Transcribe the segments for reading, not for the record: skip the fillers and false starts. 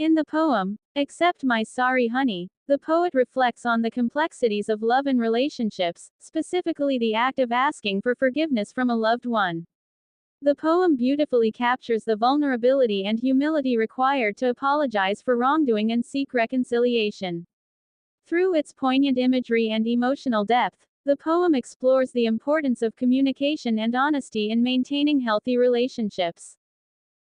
In the poem, Accept My Sorry Honey, the poet reflects on the complexities of love and relationships, specifically the act of asking for forgiveness from a loved one. The poem beautifully captures the vulnerability and humility required to apologize for wrongdoing and seek reconciliation. Through its poignant imagery and emotional depth, the poem explores the importance of communication and honesty in maintaining healthy relationships.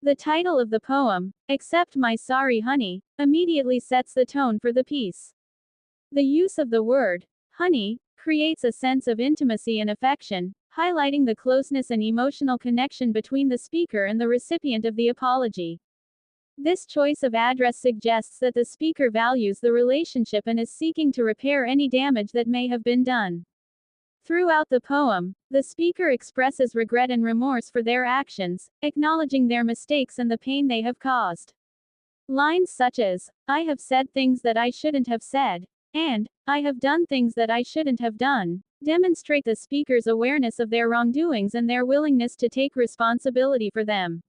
The title of the poem, Accept My Sorry Honey, immediately sets the tone for the piece. The use of the word, honey, creates a sense of intimacy and affection, highlighting the closeness and emotional connection between the speaker and the recipient of the apology. This choice of address suggests that the speaker values the relationship and is seeking to repair any damage that may have been done. Throughout the poem, the speaker expresses regret and remorse for their actions, acknowledging their mistakes and the pain they have caused. Lines such as, I have said things that I shouldn't have said, and, I have done things that I shouldn't have done, demonstrate the speaker's awareness of their wrongdoings and their willingness to take responsibility for them.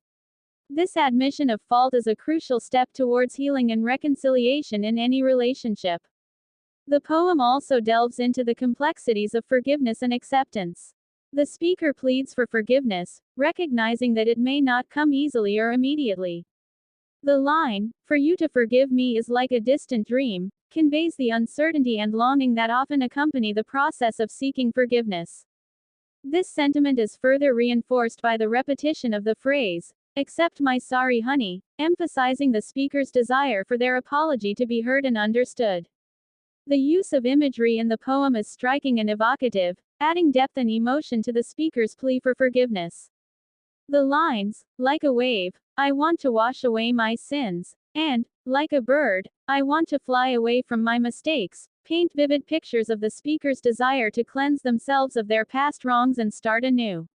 This admission of fault is a crucial step towards healing and reconciliation in any relationship. The poem also delves into the complexities of forgiveness and acceptance. The speaker pleads for forgiveness, recognizing that it may not come easily or immediately. The line, "For you to forgive me is like a distant dream," conveys the uncertainty and longing that often accompany the process of seeking forgiveness. This sentiment is further reinforced by the repetition of the phrase, "Accept my sorry honey," emphasizing the speaker's desire for their apology to be heard and understood. The use of imagery in the poem is striking and evocative, adding depth and emotion to the speaker's plea for forgiveness. The lines, like a wave, I want to wash away my sins, and, like a bird, I want to fly away from my mistakes, paint vivid pictures of the speaker's desire to cleanse themselves of their past wrongs and start anew.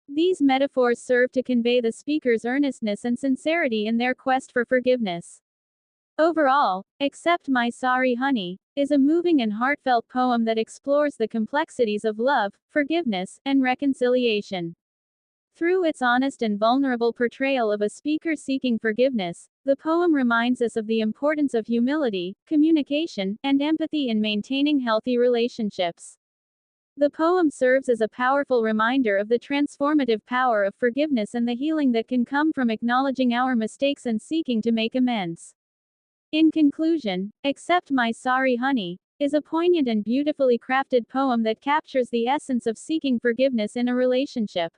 These metaphors serve to convey the speaker's earnestness and sincerity in their quest for forgiveness. Overall, Accept My Sorry Honey is a moving and heartfelt poem that explores the complexities of love, forgiveness, and reconciliation. Through its honest and vulnerable portrayal of a speaker seeking forgiveness, the poem reminds us of the importance of humility, communication, and empathy in maintaining healthy relationships. The poem serves as a powerful reminder of the transformative power of forgiveness and the healing that can come from acknowledging our mistakes and seeking to make amends. In conclusion, Accept My Sorry Honey is a poignant and beautifully crafted poem that captures the essence of seeking forgiveness in a relationship.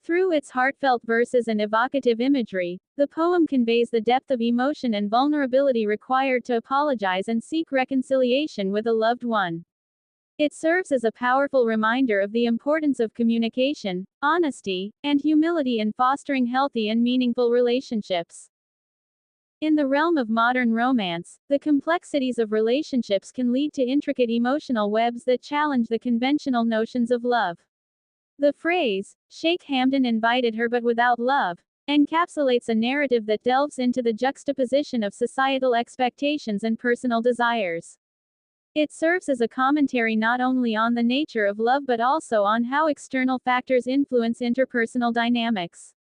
Through its heartfelt verses and evocative imagery, the poem conveys the depth of emotion and vulnerability required to apologize and seek reconciliation with a loved one. It serves as a powerful reminder of the importance of communication, honesty, and humility in fostering healthy and meaningful relationships. In the realm of modern romance, the complexities of relationships can lead to intricate emotional webs that challenge the conventional notions of love. The phrase, Sheikh Hamdan invited her but without love, encapsulates a narrative that delves into the juxtaposition of societal expectations and personal desires. It serves as a commentary not only on the nature of love but also on how external factors influence interpersonal dynamics.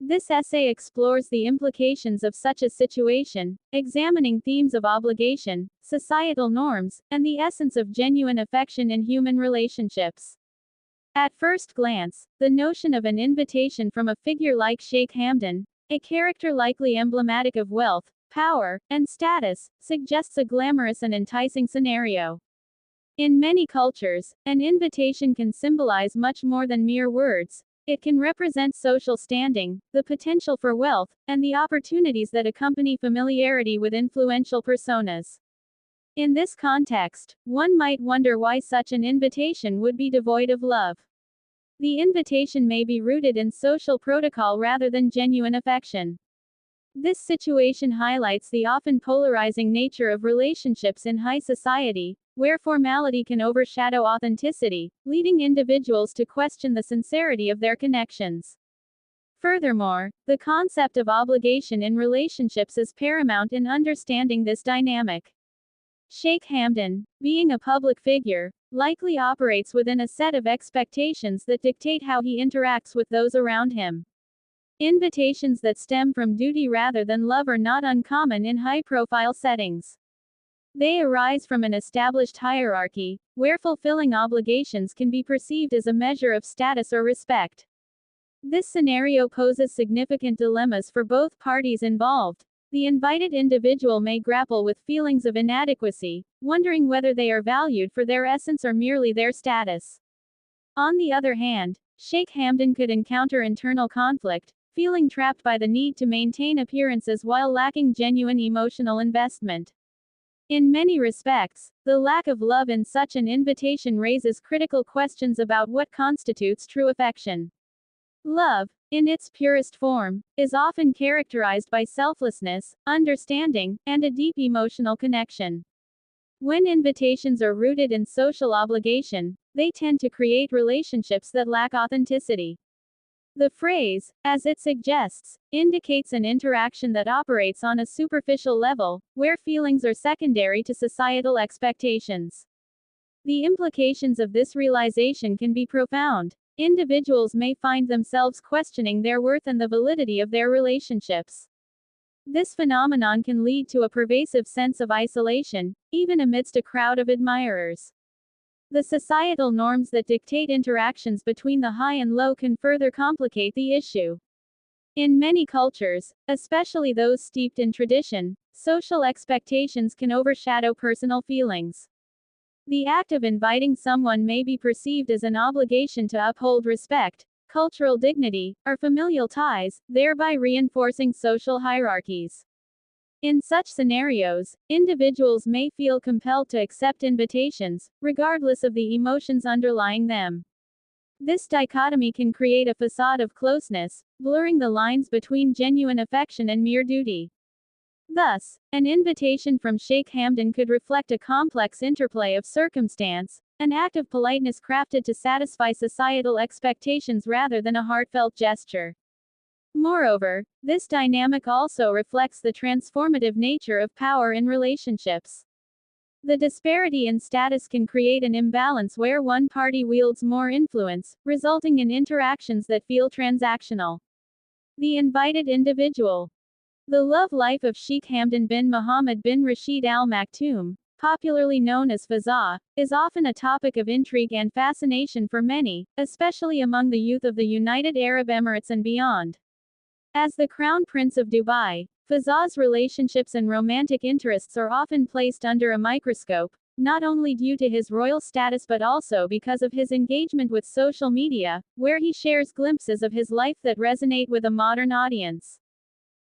This essay explores the implications of such a situation, examining themes of obligation, societal norms, and the essence of genuine affection in human relationships. At first glance, the notion of an invitation from a figure like Sheikh Hamdan, a character likely emblematic of wealth, power, and status, suggests a glamorous and enticing scenario. In many cultures, an invitation can symbolize much more than mere words. It can represent social standing, the potential for wealth, and the opportunities that accompany familiarity with influential personas. In this context, one might wonder why such an invitation would be devoid of love. The invitation may be rooted in social protocol rather than genuine affection. This situation highlights the often polarizing nature of relationships in high society, where formality can overshadow authenticity, leading individuals to question the sincerity of their connections. Furthermore, the concept of obligation in relationships is paramount in understanding this dynamic. Sheikh Hamdan, being a public figure, likely operates within a set of expectations that dictate how he interacts with those around him. Invitations that stem from duty rather than love are not uncommon in high-profile settings. They arise from an established hierarchy, where fulfilling obligations can be perceived as a measure of status or respect. This scenario poses significant dilemmas for both parties involved. The invited individual may grapple with feelings of inadequacy, wondering whether they are valued for their essence or merely their status. On the other hand, Sheikh Hamdan could encounter internal conflict, feeling trapped by the need to maintain appearances while lacking genuine emotional investment. In many respects, the lack of love in such an invitation raises critical questions about what constitutes true affection. Love, in its purest form, is often characterized by selflessness, understanding, and a deep emotional connection. When invitations are rooted in social obligation, they tend to create relationships that lack authenticity. The phrase, as it suggests, indicates an interaction that operates on a superficial level, where feelings are secondary to societal expectations. The implications of this realization can be profound. Individuals may find themselves questioning their worth and the validity of their relationships. This phenomenon can lead to a pervasive sense of isolation, even amidst a crowd of admirers. The societal norms that dictate interactions between the high and low can further complicate the issue. In many cultures, especially those steeped in tradition, social expectations can overshadow personal feelings. The act of inviting someone may be perceived as an obligation to uphold respect, cultural dignity, or familial ties, thereby reinforcing social hierarchies. In such scenarios, individuals may feel compelled to accept invitations, regardless of the emotions underlying them. This dichotomy can create a facade of closeness, blurring the lines between genuine affection and mere duty. Thus, an invitation from Sheikh Hamdan could reflect a complex interplay of circumstance, an act of politeness crafted to satisfy societal expectations rather than a heartfelt gesture. Moreover, this dynamic also reflects the transformative nature of power in relationships. The disparity in status can create an imbalance where one party wields more influence, resulting in interactions that feel transactional. The invited individual. The love life of Sheikh Hamdan bin Mohammed bin Rashid Al Maktoum, popularly known as Fazza, is often a topic of intrigue and fascination for many, especially among the youth of the United Arab Emirates and beyond. As the Crown Prince of Dubai, Fazza's relationships and romantic interests are often placed under a microscope, not only due to his royal status but also because of his engagement with social media, where he shares glimpses of his life that resonate with a modern audience.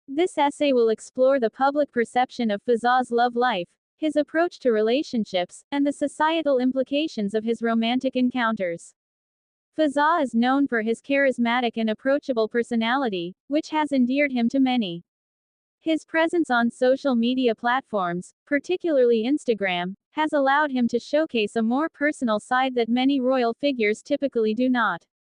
This essay will explore the public perception of Fazza's love life, his approach to relationships, and the societal implications of his romantic encounters. Fazza is known for his charismatic and approachable personality, which has endeared him to many. His presence on social media platforms, particularly Instagram, has allowed him to showcase a more personal side that many royal figures typically do not.